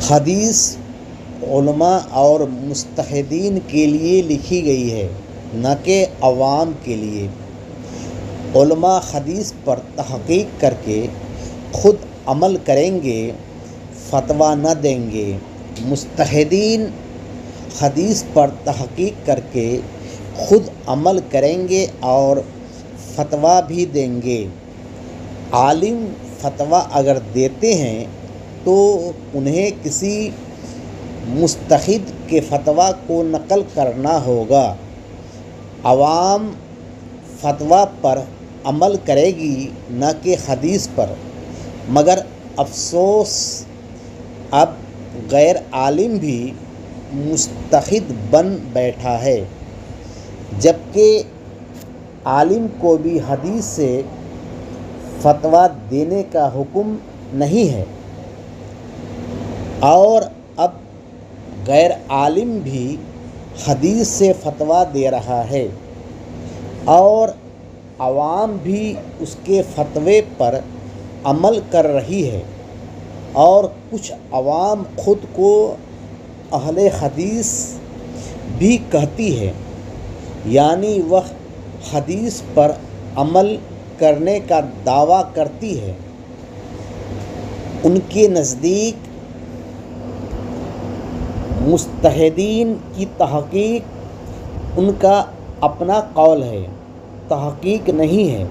حدیث علماء اور مجتہدین کے لیے لکھی گئی ہے، نہ کہ عوام کے لیے۔ علماء حدیث پر تحقیق کر کے خود عمل کریں گے، فتویٰ نہ دیں گے۔ مجتہدین حدیث پر تحقیق کر کے خود عمل کریں گے اور فتویٰ بھی دیں گے۔ عالم فتویٰ اگر دیتے ہیں تو انہیں کسی مجتہد کے فتویٰ کو نقل کرنا ہوگا۔ عوام فتویٰ پر عمل کرے گی، نہ کہ حدیث پر۔ مگر افسوس، اب غیر عالم بھی مجتہد بن بیٹھا ہے، جبکہ عالم کو بھی حدیث سے فتویٰ دینے کا حکم نہیں ہے، اور اب غیر عالم بھی حدیث سے فتویٰ دے رہا ہے، اور عوام بھی اس کے فتوے پر عمل کر رہی ہے، اور کچھ عوام خود کو اہل حدیث بھی کہتی ہے، یعنی وہ حدیث پر عمل کرنے کا دعویٰ کرتی ہے۔ ان کے نزدیک مجتہدین کی تحقیق ان کا اپنا قول ہے، تحقیق نہیں ہے۔